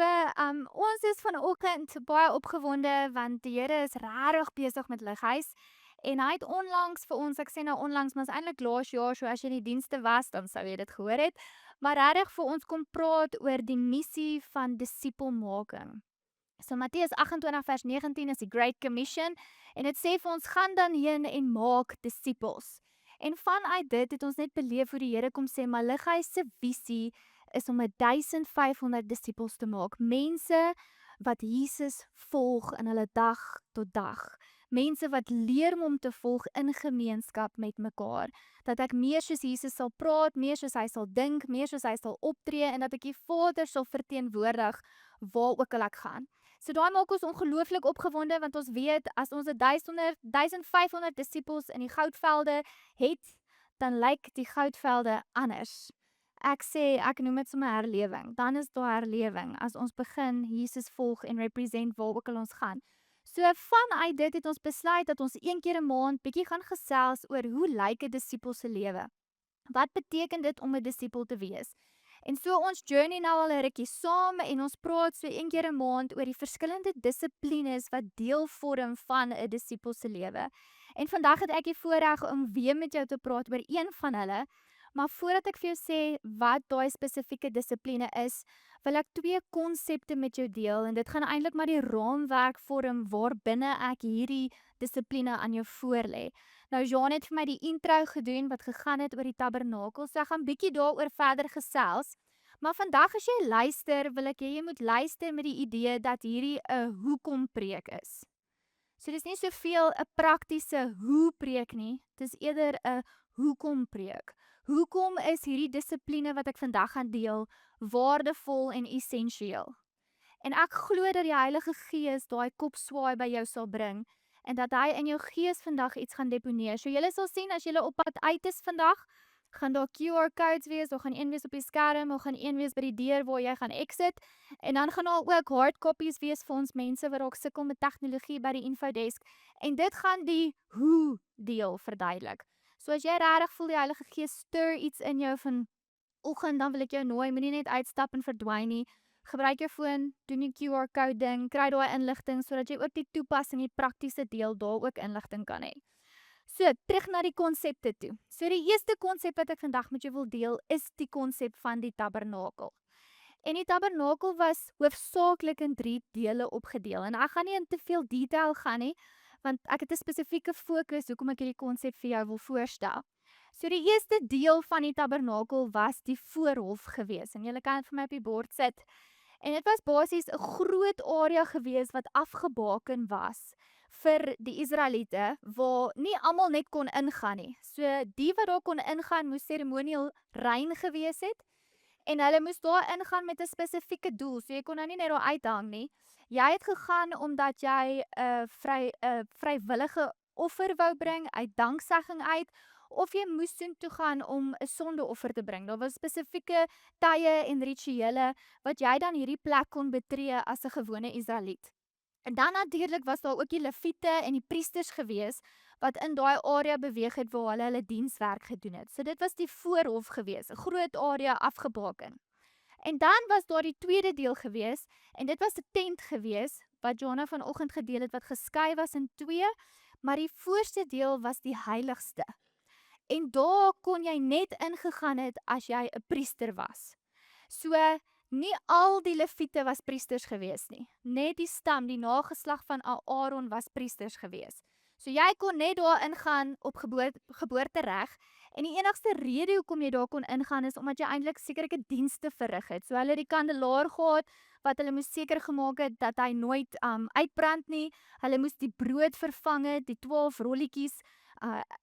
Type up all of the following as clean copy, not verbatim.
Ons is vanoggend baie opgewonde want die Here is regtig besig met Lighuis en hy het onlangs vir ons, ek sê nou onlangs, maar is eintlik laas jaar, so as jy in die dienste was, dan sou jy dit gehoor het, maar regtig vir ons kom praat oor die missie van disipelmaking. So Matteus 28 vers 19 is die Great Commission en dit sê vir ons gaan dan heen en maak disippels. En vanuit dit het ons net beleef hoe die Here kom sê, maar Lighuis se visie is om 1500 disippels te maak. Mense wat Jesus volg in hulle dag tot dag. Mense wat leer om te volg in gemeenskap met mekaar. Dat ek meer soos Jesus sal praat, meer soos hy sal dink, meer soos hy sal optree en dat ek die Vader sal verteenwoordig waar ook al ek gaan. So daai maak ons ongelooflik opgewonde want ons weet as ons 1500 disippels in die goudvelde het, dan lyk die goudvelde anders. Ek noem dit sommer herlewing. Dan is daar herlewing as ons begin Jesus volg en represent waar ook al ons gaan. So vanuit dit het ons besluit dat ons een keer 'n maand bietjie gaan gesels oor hoe lyk 'n disipel se lewe. Wat beteken dit om 'n disipel te wees? En so ons journey nou al 'n rukkie saam en ons praat so een keer 'n maand oor die verskillende dissiplines wat deel vorm van 'n disipel se lewe. En vandag het ek die voorreg om weer met jou te praat oor een van hulle. Maar voordat ek vir jou sê wat daai spesifieke dissipline is, wil ek twee konsepte met jou deel en dit gaan eintlik maar die raamwerk vorm waarbinne ek hierdie dissipline aan jou voorlê. Nou Jean het vir my die intro gedoen wat gegaan het oor die tabernakel, so ek gaan bietjie daaroor verder gesels. Maar vandag as jy luister, wil ek hê jy moet luister met die idee dat hierdie 'n hoekom preek is. So dis nie soveel 'n praktiese hoe preek nie, dis eerder 'n hoekom preek. Hoekom is hierdie dissipline wat ek vandag gaan deel waardevol en essensieel? En ek glo dat die Heilige Gees daai kopswaai by jou sal bring en dat hy in jou gees vandag iets gaan deponeer. So julle sal sien as julle op pad uit is vandag, gaan daar QR codes wees, daar gaan een wees op die skerm, daar gaan een wees by die deur waar jy gaan exit en dan gaan daar ook hard copies wees vir ons mense wat dalk sukkel met tegnologie by die infodesk en dit gaan die hoe deel verduidelik. So as jy regtig voel die Heilige Gees stir iets in jou vanoggend, dan wil ek jou nooi, moenie net uitstap en verdwyn nie. Gebruik jou foon, doen die QR code ding, kry daai inligting sodat jy ook die toepassing, die praktiese deel daar ook inligting kan hê. So, terug na die konsepte toe. So die eerste konsep wat ek vandag met jou wil deel is die konsep van die tabernakel. En die tabernakel was hoofsaaklik in 3 dele opgedeel en ek gaan nie in te veel detail gaan nie, want ek het 'n spesifieke fokus hoekom ek hierdie konsep vir jou wil voorstel. So die eerste deel van die tabernakel was die voorhof gewees en julle kan dit vir my op die bord sit. En dit was basies 'n groot area gewees wat afgebaken was vir die Israeliete waar nie almal net kon ingaan nie. So die wat daar kon ingaan moes seremonieel rein gewees het en hulle moes daar ingaan met 'n spesifieke doel. So jy kon nou nie net daar uithang nie. Jy het gegaan omdat jy 'n vrywillige offer wou bring uit danksegging uit of jy moes toe gaan om 'n sondeoffer te bring. Daar was spesifieke tye en rituele wat jy dan hierdie plek kon betree as 'n gewone Israeliet. En dan natuurlik was daar ook die leviete en die priesters gewees wat in daai area beweeg het waar hulle dienswerk gedoen het. So dit was die voorhof gewees, 'n groot area afgebaken. En dan was daar die tweede deel gewees en dit was 'n tent gewees wat Jana vanoggend gedeel het wat geskei was in 2, maar die voorste deel was die heiligste. En daar kon jy net ingegaan het as jy 'n priester was. So nie al die leviete was priesters gewees nie. Net die stam, die nageslag van Aaron was priesters gewees. So jy kon net daar ingaan op geboortereg en die enigste rede hoekom jy daar kon ingaan is omdat jy eintlik sekerlike dienste verrig het. So hulle het die kandelaar gehad wat hulle moes seker gemaak het dat hy nooit uitbrand nie. Hulle moes die brood vervang het, die 12 rolletjies.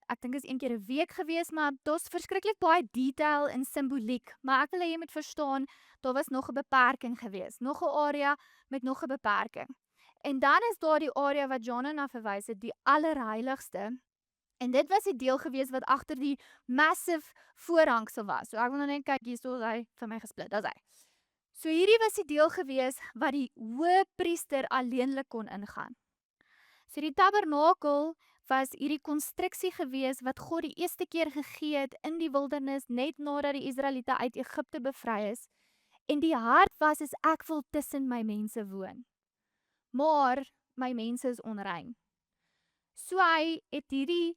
Ek dink is een keer 'n week gewees, maar daar's verskriklik baie detail en simboliek. Maar ek wil hê jy moet verstaan, daar was nog 'n beperking gewees, nog 'n area met nog 'n beperking. En dan is daar die area wat Jana na verwys het, die allerheiligste. En dit was die deel gewees wat agter die massive voorhangsel was. So ek wil nou net kyk hierso, is hy vir my gesplit. Daar's hy. So hierdie was die deel gewees wat die hoëpriester alleenlik kon ingaan. So die tabernakel was hierdie konstruksie gewees wat God die eerste keer gegee het in die wildernis net nadat die Israeliete uit Egipte bevry is. En die hart was is ek wil tussen my mense woon. Maar my mense is onrein. So hy het hierdie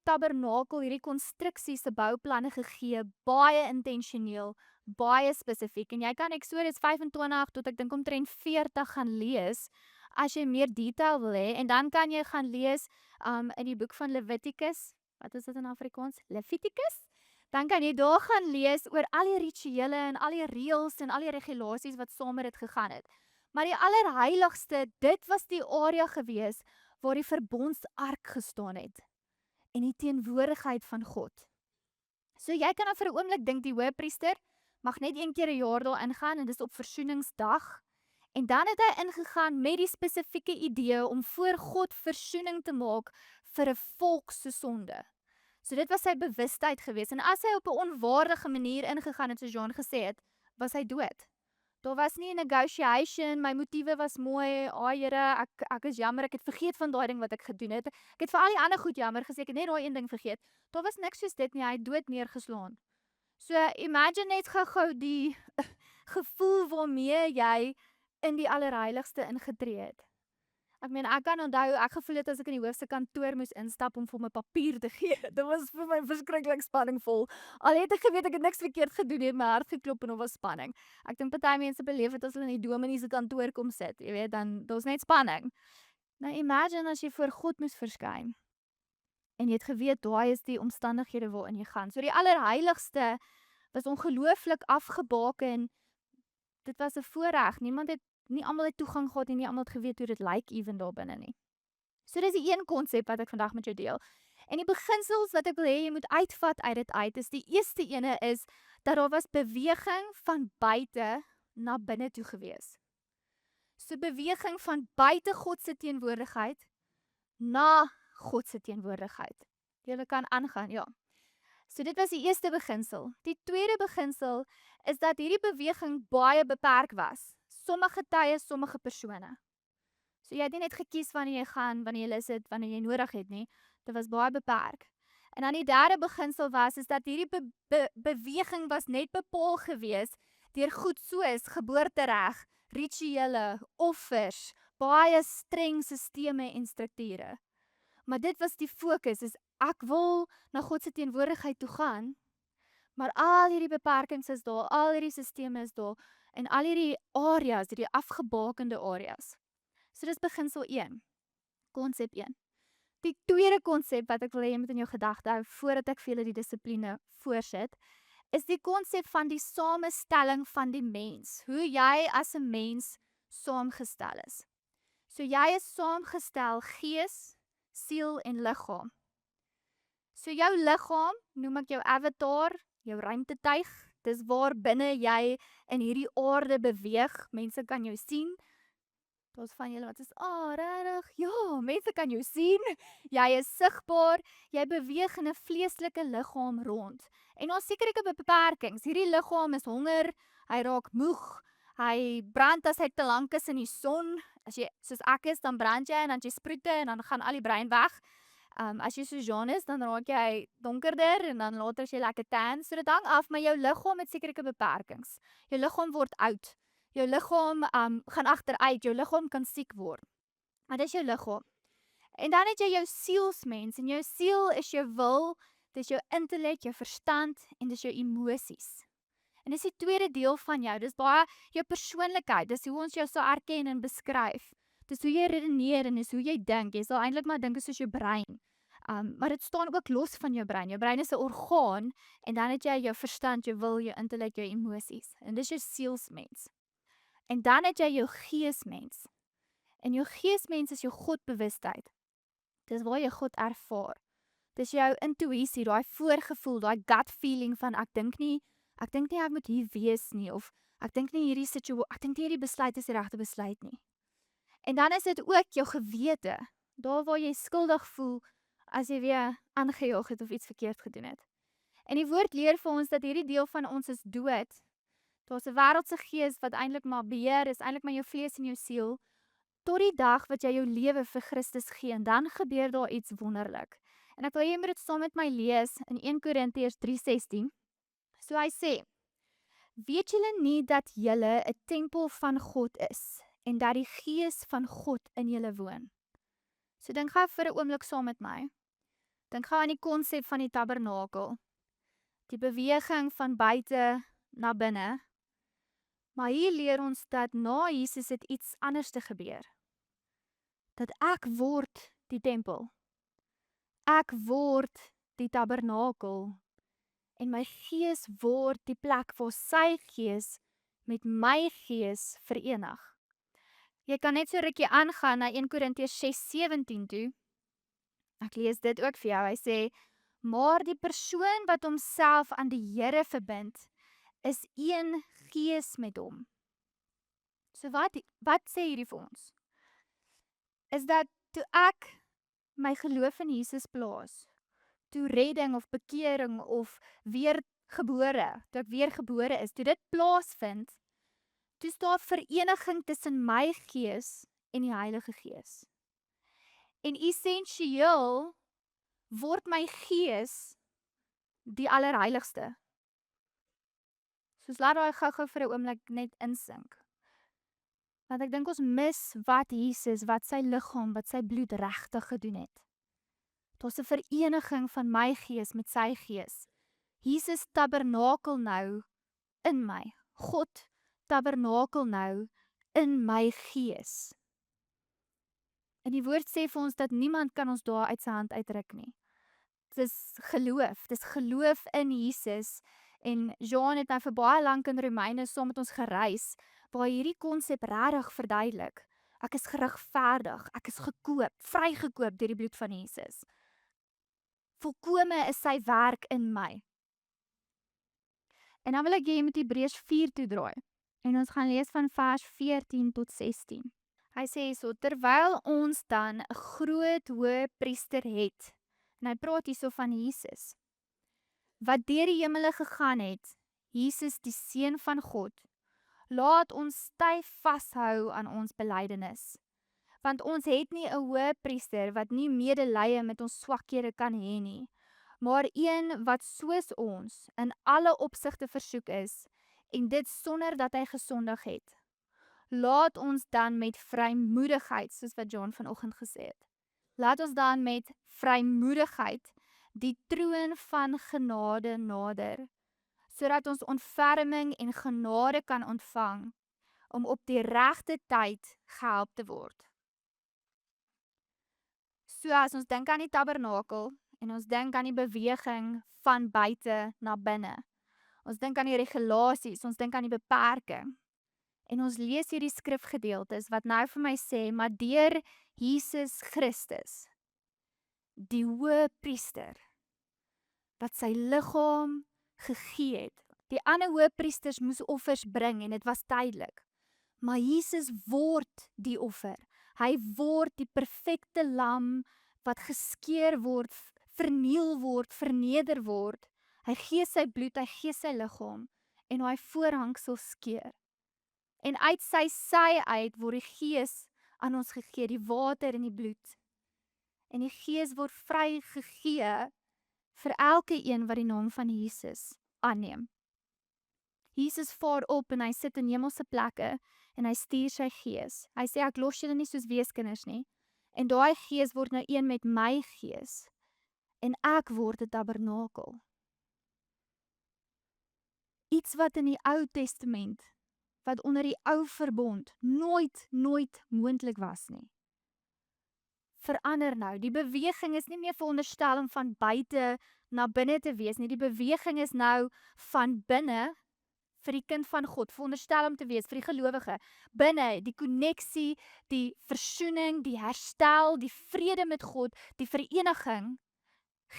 tabernakel, hierdie konstruksie se bouplanne gegee, baie intentioneel, baie spesifiek. En jy kan Eksodus 25 tot ek dink omtrent 40 gaan lees as jy meer detail wil hê. En dan kan jy gaan lees in die boek van Levitikus. Wat is dit in Afrikaans? Levitikus? Dan kan jy daar gaan lees oor al die rituele en al die reëls en al die regulasies wat saam met dit gegaan het. Maar die allerheiligste, dit was die area gewees waar die verbondsark gestaan het en die teenwoordigheid van God. So jy kan dan vir 'n oomblik dink die hoëpriester mag net een keer 'n jaar daar ingaan en dis op versoeningsdag. En dan het hy ingegaan met die spesifieke idee om voor God versoening te maak vir 'n volk se sonde. So dit was sy bewustheid geweest. En as hy op 'n onwaardige manier ingegaan het, soos Jean gesê het, was hy dood. Daar was nie 'n negotiation, my motiewe was mooi, Here, ek is jammer, ek het vergeet van daai ding wat ek gedoen het. Ek het vir al die ander goed jammer gesê, ek het net daai een ding vergeet. Daar was niks soos dit nie, hy het dood neergeslaan. So imagine net gou-gou die gevoel waarmee jy in die allerheiligste ingetree het. Ek meen, ek kan onthou, ek gevoel het as ek in die hoof se kantoor moes instap om vir my papier te gee. Dit was vir my verskriklik spanningvol. Al het ek geweet ek het niks verkeerd gedoen nie, my hart geklop en daar was spanning. Ek dink party mense beleef dit as hulle in die dominee se kantoor kom sit, jy weet, dan daar's net spanning. Nou imagine as jy voor God moes verskyn. En jy het geweet daai is die omstandighede waarin jy gaan. So die allerheiligste was ongelooflik afgebaken. Dit was 'n voorreg. Nie almal het toegang gehad en nie almal het geweet hoe dit lyk ewen daar binne nie. So dis die een konsep wat ek vandag met jou deel. En die beginsels wat ek wil hê jy moet uitvat uit dit uit is die eerste ene is dat daar was beweging van buite na binne toe gewees. So beweging van buite God se teenwoordigheid na God se teenwoordigheid. Jy kan aangaan, ja. So dit was die eerste beginsel. Die tweede beginsel is dat hierdie beweging baie beperk was. Sommige tye, sommige persone. So jy het nie net gekies wanneer jy gaan, wanneer jy lus het, wanneer jy nodig het nie. Dit was baie beperk. En dan die derde beginsel was is dat hierdie beweging was net bepaal gewees deur goed soos geboortereg, rituele, offers, baie streng sisteme en strukture. Maar dit was die fokus, is ek wil na God se teenwoordigheid toe gaan, maar al hierdie beperkings is daar, al hierdie sisteme is daar, en al hierdie areas, hierdie afgebakende areas. So dis beginsel 1, konsep 1. Die tweede konsep wat ek wil hê jy moet in jou gedagte hou, voordat ek vir julle die dissipline voorsit, is die konsep van die samestelling van die mens, hoe jy as 'n mens saamgestel is. So jy is saamgestel gees, siel en liggaam. So jou liggaam, noem ek jou avatar, jou ruimtetuig, dis waar binne jy in hierdie aarde beweeg, mense kan jou sien. Daar's van julle wat is, regtig? Ja, mense kan jou sien. Jy is sigbaar, jy beweeg in 'n vleeslike liggaam rond. En daar's sekerlike beperkings. Hierdie liggaam is honger, hy raak moeg, hy brand as hy te lank is in die son. As jy soos ek is, dan brand jy en dan jy sproete en dan gaan al die brein weg. As jy soos Jean is, dan raak jy donkerder en dan later as jy lekker tan. So dit hang af, maar jou liggaam het sekerlike beperkings. Jou liggaam word oud. Jou liggaam gaan agteruit, jou liggaam kan siek word. Maar dis jou liggaam. En dan het jy jou sielsmens en jou siel is jou wil, dis jou intellek, jou verstand en dis jou emosies. En dis die tweede deel van jou, dis baie jou persoonlikheid, dis hoe ons jou sal erken en beskryf. Dis hoe jy redeneer en dis hoe jy dink. Jy sal eintlik maar dink soos jou brein. Maar dit staan ook los van jou brein. Jou brein is 'n orgaan en dan het jy jou verstand, jou wil, jou intellek, jou emosies. En dis jou sielsmens. En dan het jy jou geesmens. En jou geesmens is jou Godbewustheid. Dis waar jy God ervaar. Dis jou intuïsie, daai voorgevoel, daai gut feeling van ek dink nie ek moet hier wees nie of ek dink nie hierdie besluit is die regte besluit nie. En dan is dit ook jou gewete, daar waar jy skuldig voel as jy weer aangejaag het of iets verkeerd gedoen het. En die woord leer vir ons dat hierdie deel van ons is dood. Daar's 'n wêreldse gees wat eintlik maar beheer, is eintlik maar jou vlees en jou siel, tot die dag wat jy jou lewe vir Christus gee, en dan gebeur daar iets wonderlik. En ek wil jy moet dit saam met my lees in 1 Korintiërs 3:16. So hy sê, Weet julle nie dat julle 'n tempel van God is en dat die Gees van God in julle woon? So dink gou vir 'n oomblik saam met my. Dink gou aan die konsep van die tabernakel, die beweging van buite na binne. Maar hier leer ons dat na Jesus het iets anders te gebeur. Dat ek word die tempel. Ek word die tabernakel en my gees word die plek waar sy gees met my gees verenig. Jy kan net so rukkie aangaan na 1 Korintiërs 6:17 toe. Ek lees dit ook vir jou. Hy sê, maar die persoon wat homself aan die Here verbind, is een gees met hom. So wat sê hierdie vir ons? Is dat toe ek my geloof in Jesus plaas, toe redding of bekering of weergebore, toe ek weergebore is, toe dit plaasvind, toe is daar vereniging tussen my gees en die Heilige Gees. En essensieel word my gees die allerheiligste. Soos laat daai gou-gou vir 'n oomblik net insink. Want ek dink ons mis wat Jesus, wat sy liggaam, wat sy bloed regtig gedoen het. Daar's 'n vereniging van my gees met sy gees. Jesus tabernakel nou in my. God tabernakel nou in my gees. En die woord sê vir ons dat niemand kan ons daar uit sy hand uitruk nie. Dis geloof in Jesus. En Jean het nou vir baie lank in Romeine saam met ons gereis, waar hierdie konsep regtig verduidelik. Ek is geregverdig, ek is gekoop, vrygekoop deur die bloed van Jesus. Volkome is sy werk in my. En dan wil ek jy met Hebreërs 4 toe draai. En ons gaan lees van vers 14 tot 16. Hy sê so, terwyl ons dan 'n groot hoëpriester het, en hy praat hierso van Jesus, wat deur die hemele gegaan het, Jesus die Seun van God, laat ons styf vashou aan ons belydenis. Want ons het nie 'n hoëpriester wat nie medelee met ons swakhede kan hê nie, maar een wat soos ons in alle opsigte versoek is, en dit sonder dat hy gesondig het. Laat ons dan met vrymoedigheid, soos wat John vanoggend gesê het, laat ons dan met vrymoedigheid die troon van genade nader, sodat ons ontferming en genade kan ontvang, om op die regte tyd gehelp te word. So as ons dink aan die tabernakel, en ons dink aan die beweging van buite na binne, ons dink aan die regulasies, ons dink aan die beperking, en ons lees hierdie skrifgedeeltes wat nou vir my sê, maar deur Jesus Christus, die hoëpriester, wat sy liggaam gegee het. Die ander hoëpriesters moes offers bring en dit was tydelik. Maar Jesus word die offer. Hy word die perfekte lam wat geskeur word, verniel word, verneder word. Hy gee sy bloed, hy gee sy liggaam en hy voorhangsel skeur. En uit sy sy uit word die Gees aan ons gegee, die water en die bloed. En die Gees word vrygegee vir elke een wat die naam van Jesus aanneem. Jesus vaar op en hy sit in hemelse plekke en hy stuur sy Gees. Hy sê ek los julle nie soos weeskinders nie. En daai Gees word nou een met my Gees. En ek word 'n tabernakel. Iets wat in die Ou Testament, wat onder die ou verbond nooit moontlik was nie. Verander nou. Die beweging is nie meer veronderstel om van buite na binne te wees nie. Die beweging is nou van binne vir die kind van God, veronderstel om te wees vir die gelowige. Binne die koneksie, die versoening, die herstel, die vrede met God, die vereniging,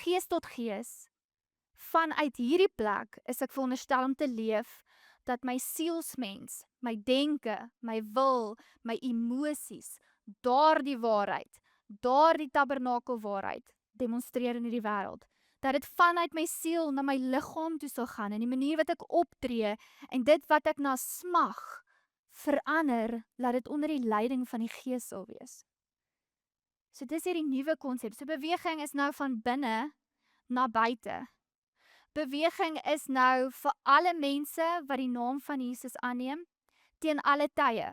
gees tot gees. Vanuit hierdie plek is ek veronderstel om te leef dat my sielsmens, my denke, my wil, my emosies, daardie waarheid, daardie tabernakel waarheid demonstreer in hierdie wêreld. Dat dit vanuit my siel na my liggaam toe sal gaan en die manier wat ek optree en dit wat ek na smag verander, laat dit onder die leiding van die Gees sal wees. So dis hierdie nuwe konsep. So beweging is nou van binne na buite. Beweging is nou vir alle mense wat die naam van Jesus aanneem, teen alle tye.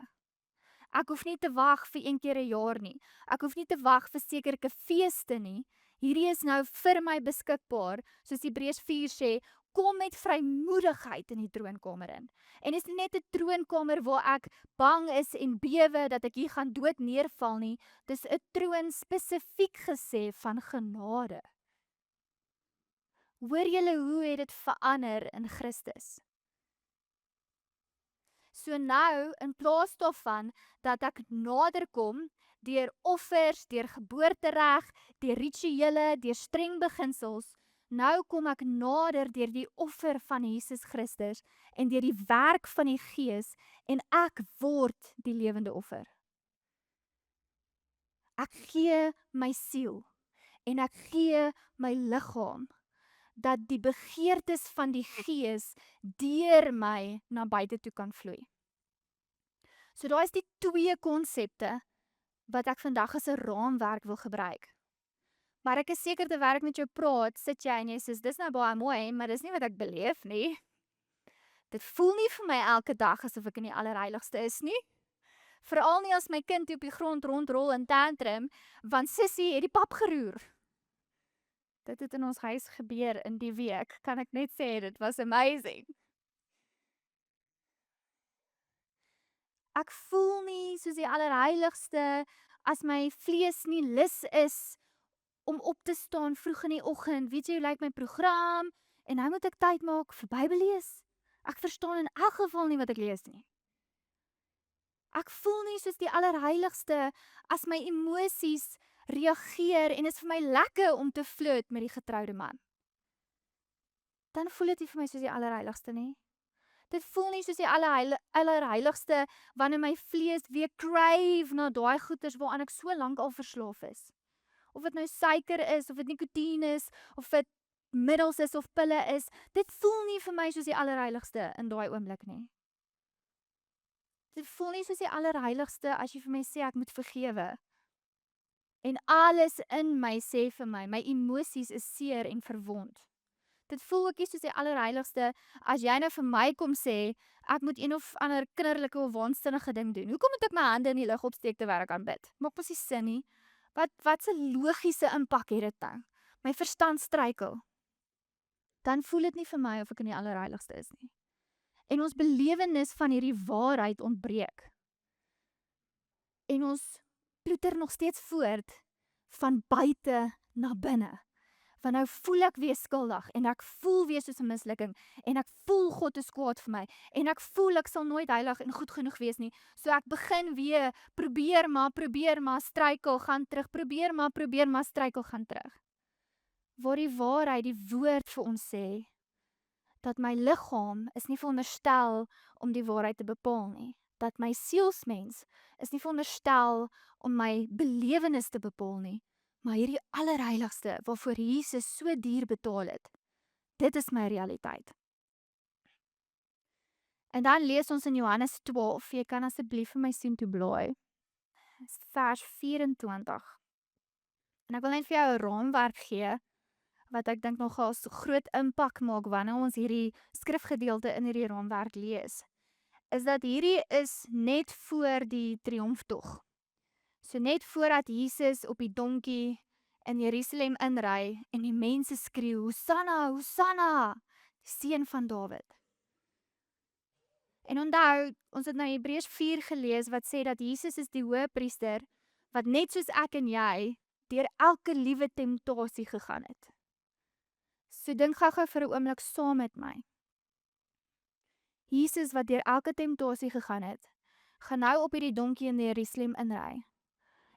Ek hoef nie te wag vir een keer 'n jaar nie. Ek hoef nie te wag vir sekerlike feeste nie. Hierdie is nou vir my beskikbaar, soos Hebreërs 4 sê, kom met vrymoedigheid in die troonkamer in. En dis nie net 'n troonkamer waar ek bang is en bewe dat ek hier gaan dood neerval nie. Dis 'n troon spesifiek gesê van genade. Hoor julle hoe het dit verander in Christus? So nou, in plaas daarvan dat ek nader kom deur offers, deur geboortereg, deur rituele, deur streng beginsels, nou kom ek nader deur die offer van Jesus Christus en deur die werk van die Gees en ek word die lewende offer. Ek gee my siel en ek gee my liggaam dat die begeertes van die Gees deur my na buite toe kan vloei. So daar is die twee konsepte wat ek vandag as 'n raamwerk wil gebruik. Maar ek is seker terwyl ek met jou praat, sit jy en jy sê dis nou baie mooi, maar dis nie wat ek beleef nie. Dit voel nie vir my elke dag asof ek in die allerheiligste is nie. Veral nie as my kind op die grond rondrol in tantrum, want sussie het die pap geroer. Dit het in ons huis gebeur in die week, kan ek net sê, dit was amazing. Ek voel nie soos die allerheiligste as my vlees nie lus is om op te staan vroeg in die oggend. Weet jy hoe lyk my program? En nou moet ek tyd maak vir Bybel lees. Ek verstaan in elk geval nie wat ek lees nie. Ek voel nie soos die allerheiligste as my emosies reageer en is vir my lekker om te flirt met die getroude man. Dan voel dit nie vir my soos die allerheiligste nie. Dit voel nie soos die allerheiligste wanneer my vlees weer crave na daai goeders waaraan ek so lank al verslaaf is. Of dit nou suiker is, of dit nikotien is, of dit middels is of pille is, dit voel nie vir my soos die allerheiligste in daai oomblik nie. Dit voel nie soos die allerheiligste as jy vir my sê ek moet vergewe. En alles in my sê vir my emosies is seer en verwond. Dit voel ook nie soos die allerheiligste as jy nou vir my kom sê ek moet een of ander kinderlike of waansinnige ding doen. Hoekom moet ek my hande in die lug opsteek terwyl ek aanbid? Maak mos nie sin nie. Wat 'n logiese impak het dit nou? My verstand struikel. Dan voel dit nie vir my of ek in die allerheiligste is nie. En ons belewenis van hierdie waarheid ontbreek. En ons ploeter nog steeds voort van buite na binne. Want nou voel ek weer skuldig en ek voel weer soos 'n mislukking en ek voel God is kwaad vir my en ek voel ek sal nooit heilig en goed genoeg wees nie. So ek begin weer probeer maar struikel, gaan terug, probeer maar struikel, gaan terug. Waar die waarheid, die woord vir ons sê dat my liggaam is nie veronderstel om die waarheid te bepaal nie. Dat my sielsmens is nie veronderstel om my belewenis te bepaal nie. Maar hierdie allerheiligste waarvoor Jesus so duur betaal het, dit is my realiteit. En dan lees ons in Johannes 12, jy kan asseblief vir my sien toe blaai, vers 24. En ek wil net vir jou 'n raamwerk gee, wat ek dink nogal so groot impak maak wanneer ons hierdie skrifgedeelte in hierdie raamwerk lees, is dat hierdie is net voor die triomftog. So net voordat Jesus op die donkie in Jerusalem inry en die mense skreeu, Hosanna, Hosanna, die seun van Dawid. En onthou, ons het nou Hebreërs 4 gelees wat sê dat Jesus is die hoëpriester wat net soos ek en jy deur elke liewe temptasie gegaan het. So dink gou-gou vir 'n oomblik saam met my. Jesus wat deur elke temptasie gegaan het, gaan nou op hierdie donkie in Jerusalem inry.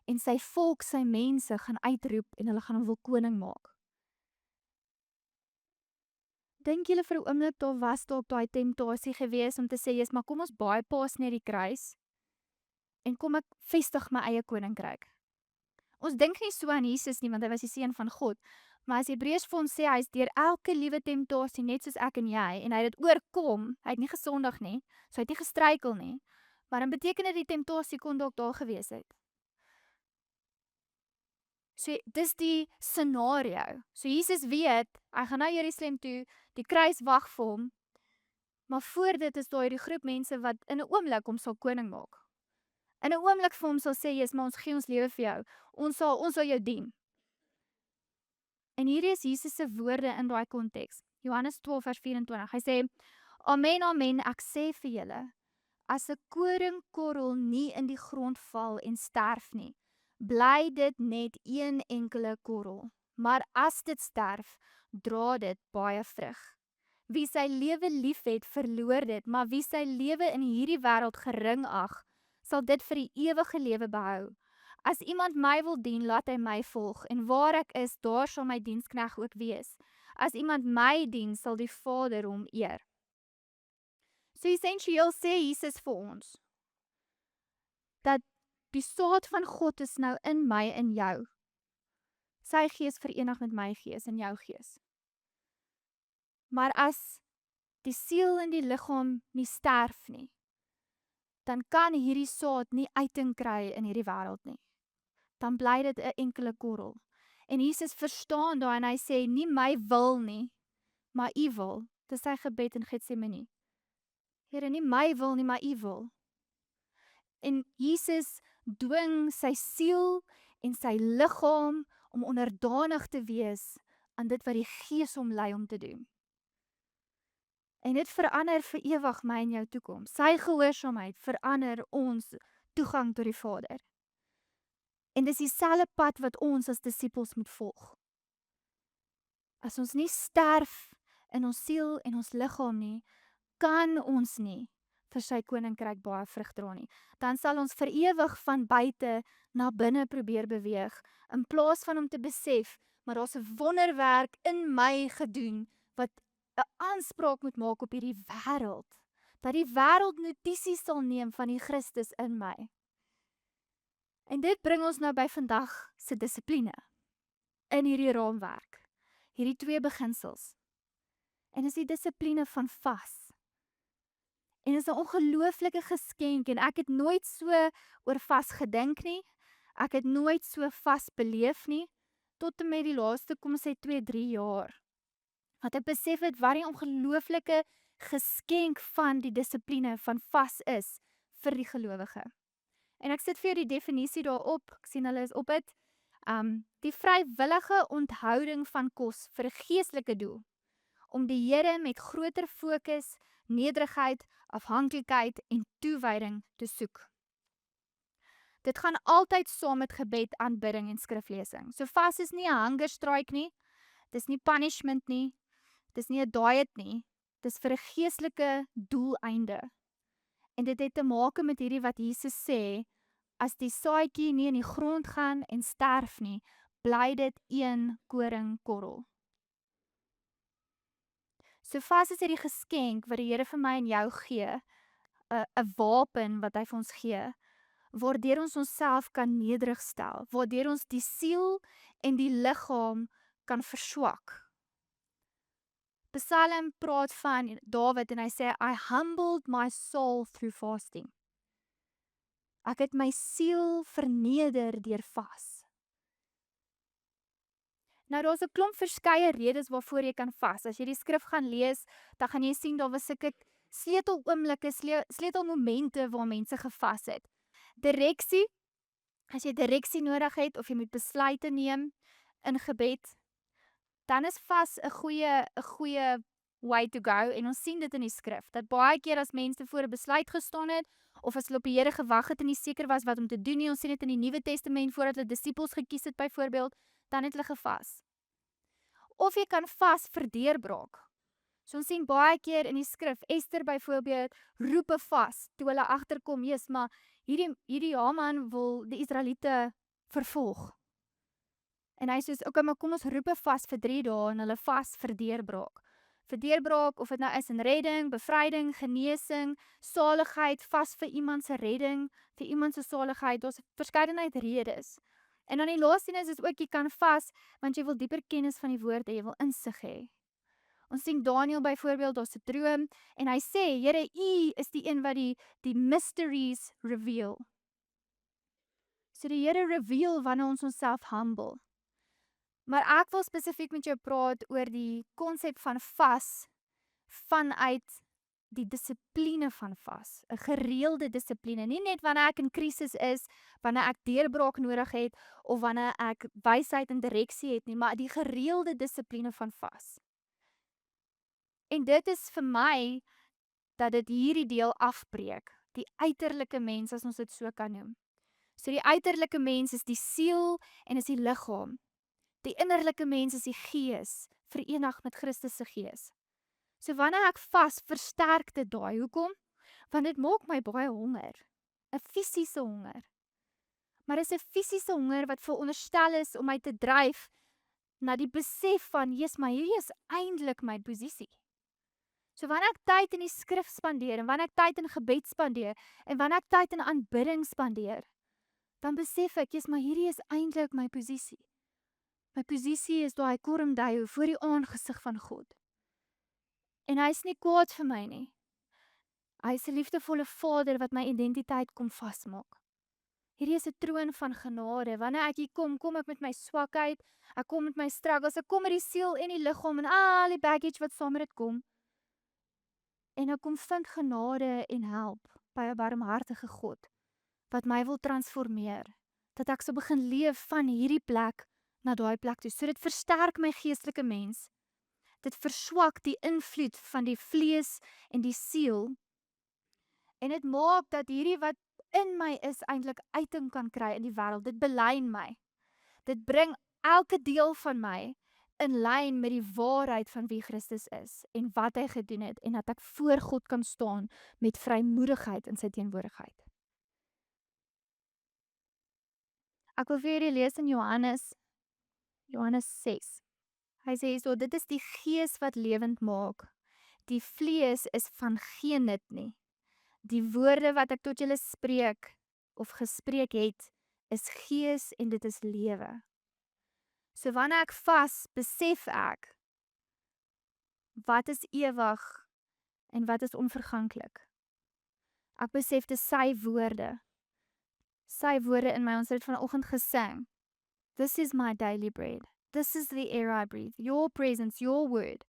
En sy volk, sy mense gaan uitroep en hulle gaan hom wil koning maak. Dink julle vir 'n oomblik daar was dalk daai temptasie gewees om te sê, "Jesus, maar kom ons bypass net die kruis en kom ek vestig my eie koninkryk." Ons dink nie so aan Jesus nie want hy was die seun van God, maar as Hebreërs vir ons sê hy is deur elke liewe temptasie net soos ek en jy en hy het dit oorkom, hy het nie gesondig nie, so hy het nie gestruikel nie, maar dan beteken dit die temptasie kon dalk daar gewees het. So, dis die scenario. So, Jesus weet, hy gaan na Jerusalem toe, die kruis wag vir hom, maar voor dit is daar hierdie groep mense wat in 'n oomblik hom sal koning maak. In 'n oomblik vir hom sal sê, "Jesus, maar ons gee ons lewe vir jou. Ons sal jou dien." En hierdie is Jesus se woorde in daai konteks. Johannes 12 vers 24. Hy sê, "Amen, amen, ek sê vir julle, as 'n koringkorrel nie in die grond val en sterf nie, bly dit net een enkele korrel. Maar as dit sterf, dra dit baie vrug. Wie sy lewe liefhet, verloor dit, maar wie sy lewe in hierdie wêreld gering ag, sal dit vir die ewige lewe behou. As iemand my wil dien, laat hy my volg, en waar ek is, daar sal my dienskneg ook wees. As iemand my dien, sal die Vader hom eer." So essensieel sê Jesus vir ons, dat die saad van God is nou in my en jou. Sy gees verenig met my gees en jou gees. Maar as die siel en die liggaam nie sterf nie, dan kan hierdie saad nie uiting kry in hierdie wêreld nie. Dan bly dit 'n enkele korrel. En Jesus verstaan daai en hy sê, "Nie my wil nie, maar U wil." Dis sy gebed in Getsemane. Here, nie my wil nie, maar U wil. En Jesus dwing sy siel en sy liggaam om onderdanig te wees aan dit wat die Gees hom lei om te doen. En dit verander vir ewig my en jou toekoms. Sy gehoorsaamheid verander ons toegang tot die Vader. En dis dieselfde pad wat ons as disippels moet volg. As ons nie sterf in ons siel en ons liggaam nie, kan ons nie vir sy koninkryk baie vrug dra nie. Dan sal ons vir ewig van buite na binne probeer beweeg, in plaas van om te besef, maar daar's 'n wonderwerk in my gedoen, wat 'n aanspraak moet maak op hierdie wêreld. Dat die wêreld notisie sal neem van die Christus in my. En dit bring ons nou by vandag se dissipline, in hierdie raamwerk. Hierdie twee beginsels. En is die dissipline van vas. En is 'n ongelooflike geskenk en ek het nooit so oor vas gedink nie. Ek het nooit so vas beleef nie, tot en met die laaste, kom sê 2-3 jaar. Wat ek besef het wat die ongelooflike geskenk van die dissipline van vas is vir die gelowige. En ek sit vir jou die definisie daarop, ek sien hulle is op dit. Die vrywillige onthouding van kos vir 'n geestelike doel, om die Here met groter fokus, nederigheid, afhanklikheid en toewyding te soek. Dit gaan altyd saam met gebed, aanbidding en skriflesing. So vas is nie 'n hunger strike nie, dis nie punishment nie, dis nie 'n diet nie, dis vir 'n geestelike doeleinde. En dit het te maak met hierdie wat Jesus sê, as die saadjie nie in die grond gaan en sterf nie, bly dit een koringkorrel. So vas is hierdie geskenk wat die Here vir my en jou gee, 'n wapen wat hy vir ons gee, waardeur ons onsself kan nederig stel, waardeur ons die siel en die liggaam kan verswak. Psalm praat van Dawid en hy sê, "I humbled my soul through fasting." Ek het my siel verneder deur vas. Nou daar's 'n klomp verskeie redes waarvoor jy kan vas. As jy die skrif gaan lees, dan gaan jy sien daar was sulke sleuteloomblikke, sleutelmomente waar mense gevas het. Direksie, as jy direksie nodig het of jy moet besluite neem in gebed, dan is vas 'n goeie way to go en ons sien dit in die skrif, dat baie keer as mense voor 'n besluit gestaan het, of as hulle op die Here gewag het en nie seker was wat om te doen nie, ons sien dit in die Nuwe Testament voordat hulle disippels gekies het byvoorbeeld, dan het hulle gevas. Of jy kan vas vir deurbraak. So ons sien baie keer in die skrif, Ester byvoorbeeld, roep 'n vas, toe hulle agterkom, maar hierdie Haman wil die Israeliete vervolg. En hy sê, "Oké, maar kom ons roep 'n vas vir 3 dae en hulle vas vir deurbraak." Vir deurbraak, of dit nou is in redding, bevryding, genesing, saligheid, vas vir iemand se redding, vir iemand se saligheid, daar's 'n verskeidenheid redes. En dan die laaste een is ook jy kan vas want jy wil dieper kennis van die woord hê, jy wil insig hê. Ons sien Daniël byvoorbeeld, daar's 'n droom en hy sê, "Here, U is die een wat die mysteries reveal." So die Here reveal wanneer ons onsself humble. Maar ek wil spesifiek met jou praat oor die konsep van vas vanuit die dissipline van vas, 'n gereelde dissipline, nie net wanneer ek in krisis is, wanneer ek deurbraak nodig het of wanneer ek wysheid en direksie het nie, maar die gereelde dissipline van vas. En dit is vir my dat dit hierdie deel afbreek, die uiterlike mens as ons dit so kan noem. So die uiterlike mens is die siel en is die liggaam. Die innerlike mens is die gees, verenig met Christus se gees. So wanneer ek vas, versterk dit daai. Hoekom? Want dit maak my baie honger. 'n Fisiese honger. Maar dis 'n fisiese honger wat veronderstel is om my te dryf na die besef van, "Jesus, maar hierdie is eintlik my posisie." So wanneer ek tyd in die skrif spandeer en wanneer ek tyd in gebed spandeer en wanneer ek tyd in aanbidding spandeer, dan besef ek, "Jesus, maar hierdie is eintlik my posisie." My posisie is daai kormduiwel voor die aangesig van God. En hy is nie kwaad vir my nie. Hy is 'n liefdevolle Vader wat my identiteit kom vasmaak. Hierdie is 'n troon van genade. Wanneer ek hier kom, kom ek met my swakheid, ek kom met my struggles, ek kom met die siel en die liggaam en al die baggage wat saam met dit kom. En ek kom vind genade en help by 'n barmhartige God wat my wil transformeer. Dat ek sou begin leef van hierdie plek na daai plek toe. So dit versterk my geestelike mens. Dit verswak die invloed van die vlees en die siel. En dit maak dat hierdie wat in my is eintlik uiting kan kry in die wêreld. Dit belyn my. Dit bring elke deel van my in lyn met die waarheid van wie Christus is en wat hy gedoen het en dat ek voor God kan staan met vrymoedigheid in sy teenwoordigheid. Ek wil vir julle lees in Johannes 6. Hy sê hierso, dit is die gees wat lewend maak. Die vlees is van geen nut nie. Die woorde wat ek tot julle spreek of gespreek het, is gees en dit is lewe. So wanneer ek vas, besef ek wat is ewig en wat is onverganklik. Ek besef dis sy woorde. Sy woorde in my, ons het vanoggend gesing. This is my daily bread. This is the air I breathe. Your presence, your word.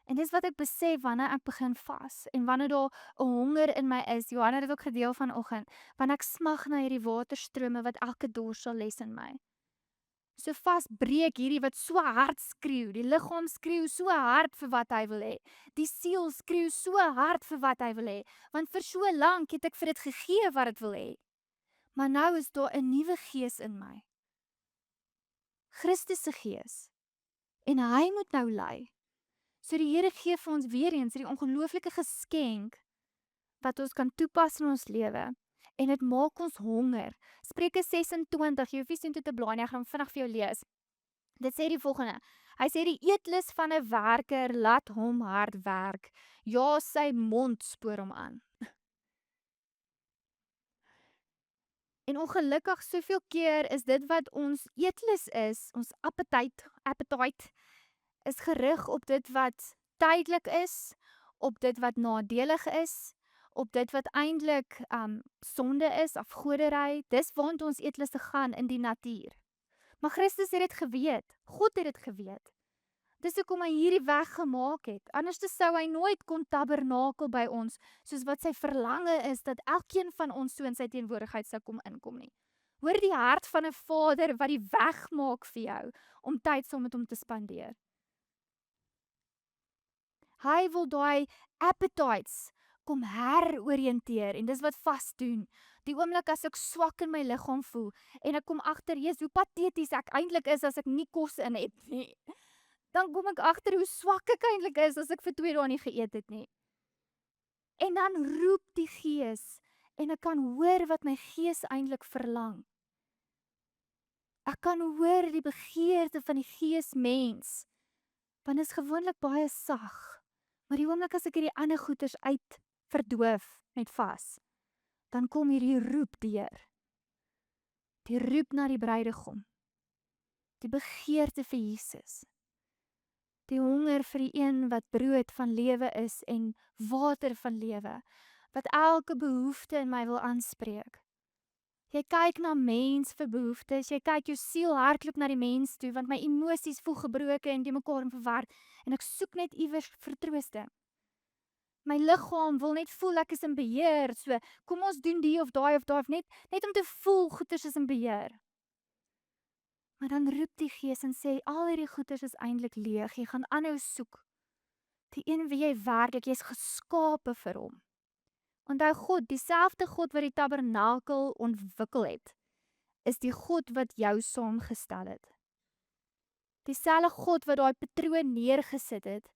En dis wat ek besef wanneer ek begin vas en wanneer daar 'n honger in my is. Johanna het dit ook gedeel vanoggend, wanneer ek smag na hierdie waterstrome wat elke dors sal les in my. So vas breek hierdie wat so hard skreeu. Die liggaam skreeu so hard vir wat hy wil hê. Die siel skreeu so hard vir wat hy wil hê, want vir so lank het ek vir dit gegee wat dit wil hê. Maar nou is daar 'n nuwe gees in my. Christus se gees. En hy moet nou lei. So die Here gee vir ons weer eens die ongelooflike geskenk wat ons kan toepas in ons lewe. En dit maak ons honger. Spreuke 26, jy hoef nie sien toe te blaai nie, ek gaan vinnig vir jou lees. Dit sê die volgende. Hy sê die eetlus van 'n werker laat hom hard werk. Ja, sy mond spoor hom aan. En ongelukkig soveel keer is dit wat ons eetlus is, ons appetite, is gerig op dit wat tydelik is, op dit wat nadelig is, op dit wat eintlik sonde is, afgoderry. Dis waant ons eetlus te gaan in die natuur. Maar Christus het dit geweet. God het dit geweet. Dis hoekom hy hierdie weg gemaak het. Anders sou hy nooit kon tabernakel by ons, soos wat sy verlange is dat elkeen van ons so in sy teenwoordigheid sou kom inkom nie. Hoor die hart van 'n Vader wat die weg maak vir jou om tyd saam met hom te spandeer. Hy wil daai appetites kom heroriënteer en dis wat vas doen. Die oomblik as ek swak in my liggaam voel en ek kom agter, Jesus, hoe pateties ek eintlik is as ek nie kos in het nie. Dan kom ek agter hoe swak ek eintlik is as ek vir 2 dae nie geëet het nie. En dan roep die Gees en ek kan hoor wat my gees eintlik verlang. Ek kan hoor die begeerte van die geesmens. Want is gewoonlik baie sag. Maar die oomblik as ek hierdie ander goeters uit verdoof met vas, dan kom hierdie roep deur. Die roep na die bruidegom. Die begeerte vir Jesus. Die honger vir die een wat brood van lewe is en water van lewe, wat elke behoefte in my wil aanspreek. Jy kyk na mens vir behoeftes, jy kyk jou siel hardloop na die mens toe, want my emosies voel gebroken en die mekaar en verward, en ek soek net iewers vertroosting. My liggaam wil net voel ek is in beheer, so kom ons doen die of daai, net om te voel goeders is in beheer. Maar dan roep die Gees en sê, al hierdie goeders is eintlik leeg, jy gaan aanhou soek. Die een wie jy werklik, jy is geskape vir hom. Onthou God, dieselfde God wat die tabernakel ontwikkel het, is die God wat jou saamgestel het. Dieselfde God wat daai patroon neergesit het,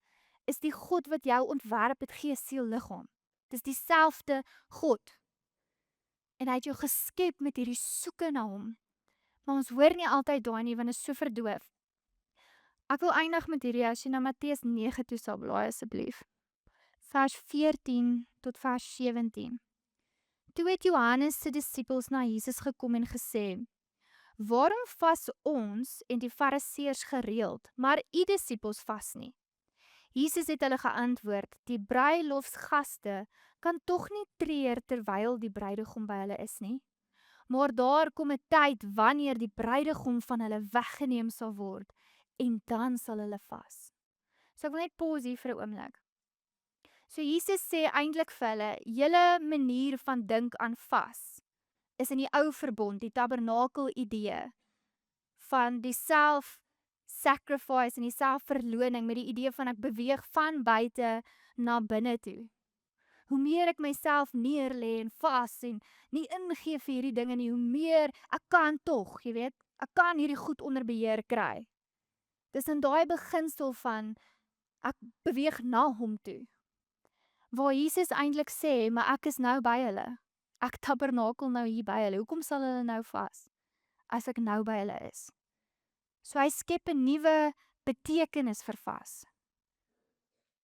is die God wat jou ontwerp het, gees, siel, liggaam. Dis dieselfde God. En hy het jou geskep met hierdie soeke na hom. Maar ons hoor nie altyd daai nie, want is so verdoof. Ek wil eindig met hierdie, as jy na Matteus 9 toe sal blaai asseblief. Vers 14 tot vers 17. Toe het Johannes se disippels na Jesus gekom en gesê, waarom vas ons en die fariseërs gereeld, maar u disippels vas nie? Jesus het hulle geantwoord, die bruilofsgaste kan tog nie treur terwyl die bruidegom by hulle is nie. Maar daar kom 'n tyd wanneer die bruidegom van hulle weggeneem sal word en dan sal hulle vas. So ek wil net pause hier vir 'n oomblik. So Jesus sê eintlik vir hulle, julle manier van dink aan vas is in die ou verbond, die tabernakel idee van die self-sacrifice en die selfverloning met die idee van ek beweeg van buite na binne toe. Hoe meer ek myself neerlê en vas en nie ingee vir hierdie dinge nie, hoe meer ek kan tog, jy weet, ek kan hierdie goed onder beheer kry. Dis in daai beginsel van ek beweeg na hom toe. Waar Jesus eintlik sê, maar ek is nou by hulle. Ek tabernakel nou hier by hulle. Hoekom sal hulle nou vas as ek nou by hulle is? So hy skep 'n nuwe betekenis vir vas.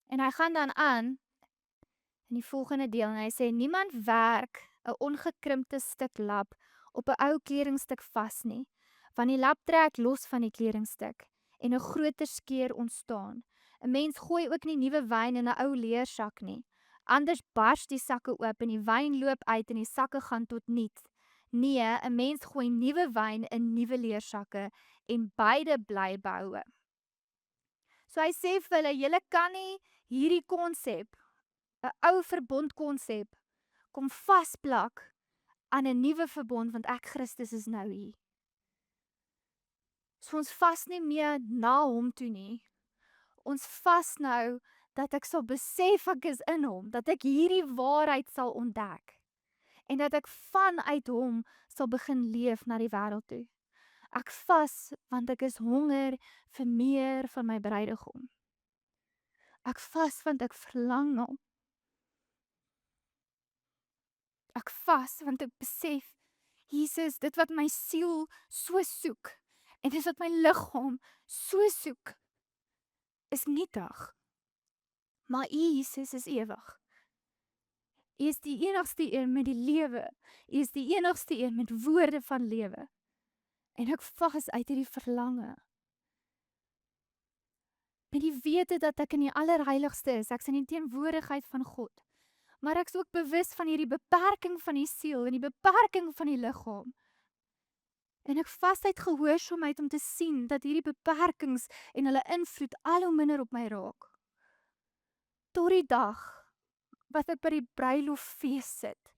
En hy gaan dan aan in die volgende deel en hy sê, niemand werk 'n ongekrimpte stuk lap op 'n ou kledingstuk vas nie, want die lap trek los van die kledingstuk en 'n groter skeur ontstaan. 'n Mens gooi ook nie nuwe wyn in 'n ou leersak nie. Anders bars die sakke oop en die wyn loop uit en die sakke gaan tot niet. Nee, 'n mens gooi nuwe wyn in nuwe leersakke en beide bly behoue. So hy sê vir hulle, julle kan nie hierdie konsep, 'n ou verbond konsep, kom vasplak aan 'n nuwe verbond, want ek Christus is nou hier. So ons vas nie meer na hom toe nie. Ons vas nou dat ek sal besef ek is in hom, dat ek hierdie waarheid sal ontdek en dat ek vanuit hom sal begin leef na die wêreld toe. Ek vas want ek is honger vir meer van my bruidegom. Ek vas want ek verlang na hom. Ek vas want ek besef, Jesus, dit wat my siel so soek en dit wat my liggaam so soek, is nietig. Maar U, Jesus, is ewig. U is die enigste een met die lewe. U is die enigste een met woorde van lewe. En ek vas uit hierdie verlange. Met die wete dat ek in die allerheiligste is, ek is in die teenwoordigheid van God. Maar ek is ook bewus van hierdie beperking van die siel en die beperking van die liggaam. En ek vas uit gehoorsaamheid om te sien dat hierdie beperkings en hulle invloed al hoe minder op my raak. Tot die dag wat ek by die bruiloffees sit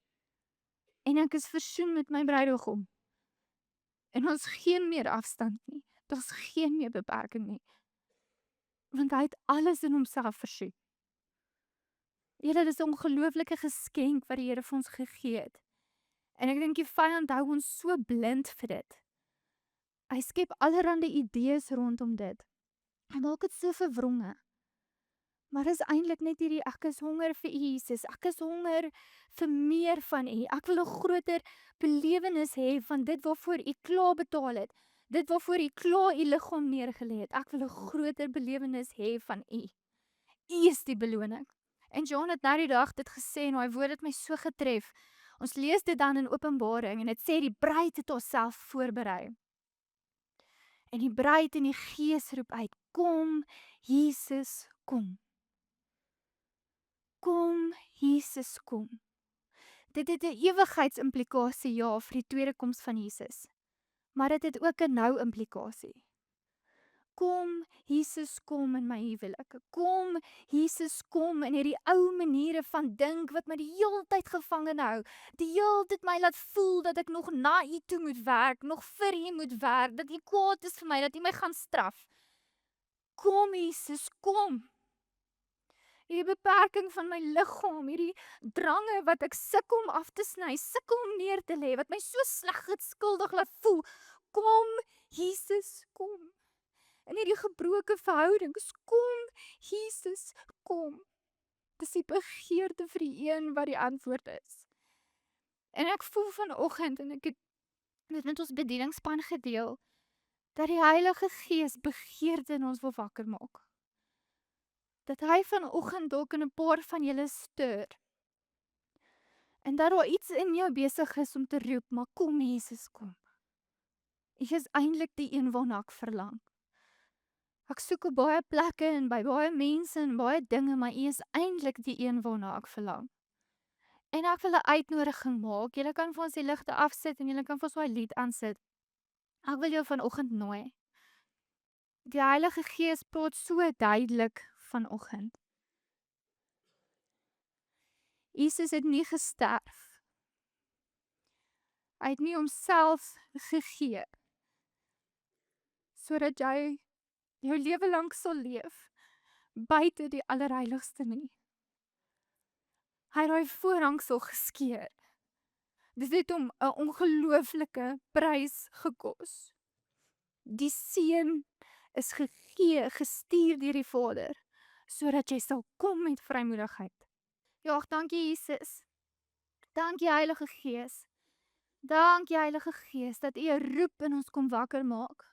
en ek is versoen met my bruidegom. En ons geen meer afstand nie. Daar's geen meer beperking nie. Want hy het alles in homself versoen. Julle, dis 'n ongelooflike geskenk wat die Here vir ons gegee het. En ek dink die vyand hou ons so blind vir dit. Hy skep allerlei idees rondom dit. Hy maak dit so verwronge. Maar is eintlik net hierdie, ek is honger vir U, Jesus. Ek is honger vir meer van U. Ek wil 'n groter belewenis hê van dit waarvoor U klaar betaal het. Dit waarvoor U klaar U liggaam neergelê het. Ek wil 'n groter belewenis hê van U. U is die beloning. En John het nou die dag dit gesê en hy woord het my so getref. Ons lees dit dan in Openbaring en dit sê die bruid het haarself voorberei. En die bruid en die Gees roep uit, kom, Jesus, kom. Kom, Jesus, kom. Dit het 'n ewigheidsimplikasie, ja, vir die tweede koms van Jesus. Maar dit het ook 'n nou implikasie. Kom, Jesus, kom in my huwelik. Kom, Jesus, kom in hierdie ou maniere van dink wat my die heeltyd gevange hou. Die heeltyd my laat voel dat ek nog na U toe moet werk, nog vir U moet werk, dat U kwaad is vir my, dat U my gaan straf. Kom, Jesus, kom. Hierdie beperking van my liggaam, hierdie drange wat ek sukkel om af te sny, sukkel om neer te lê, wat my so sleg en skuldig laat voel. Kom, Jesus, kom. In hierdie gebroke verhoudings, kom, Jesus, kom. Dis die begeerte vir die een wat die antwoord is. En ek voel vanoggend, en ek het dit met ons bedieningsspan gedeel, dat die Heilige Gees begeerte in ons wil wakker maak. Dat hy vanoggend dalk in 'n paar van julle stir. En dat daar iets in jou besig is om te roep, maar kom Jesus, kom. U is eintlik die een waarna ek verlang. Ek soek op baie plekke en by baie mense en baie dinge, maar U is eintlik die een waarna ek verlang. En ek wil 'n uitnodiging maak. Julle kan vir ons die ligte afsit en julle kan vir ons daai lied aansit. Ek wil jou vanoggend nooi. Die Heilige Gees praat so duidelik vanoggend. Jesus het nie gesterf. Hy het nie homself gegee sodat jy jou lewe lank sal leef buite die allerheiligste nie. Hy het daai voorhangsel geskeur. Dit het hom 'n ongelooflike prys gekos. Die Seun is gegee, gestuur deur die Vader, sodat jy sal kom met vrymoedigheid. Ja, dankie Jesus. Dankie Heilige Gees. Dankie Heilige Gees dat U 'n roep in ons kom wakker maak.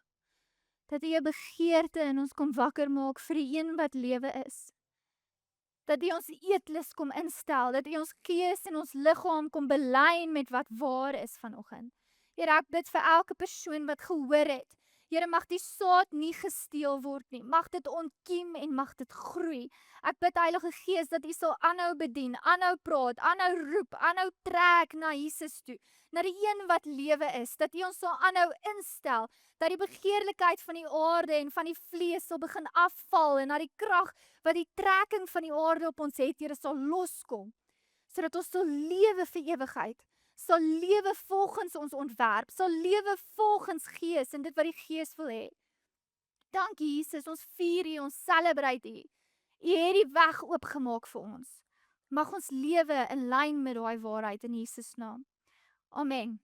Dat U 'n begeerte in ons kom wakker maak vir die een wat lewe is. Dat U ons eetlus kom instel, dat U ons gees en ons liggaam kom belyn met wat waar is vanoggend. Here, ek bid vir elke persoon wat gehoor het. Here, mag die saad nie gesteel word nie. Mag dit ontkiem en mag dit groei. Ek bid Heilige Gees dat U sal aanhou bedien, aanhou praat, aanhou roep, aanhou trek na Jesus toe, na die een wat lewe is, dat U ons sal aanhou instel, dat die begeerlikheid van die aarde en van die vlees sal begin afval en dat die krag wat die trekking van die aarde op ons het, Here, sal loskom, sodat ons sal lewe vir ewigheid, sal lewe volgens ons ontwerp, sal lewe volgens Gees en dit wat die Gees wil hê. Dankie Jesus, ons vier U, ons celebrate U. U het die weg oopgemaak vir ons. Mag ons lewe in lyn met daai waarheid in Jesus naam. Amen.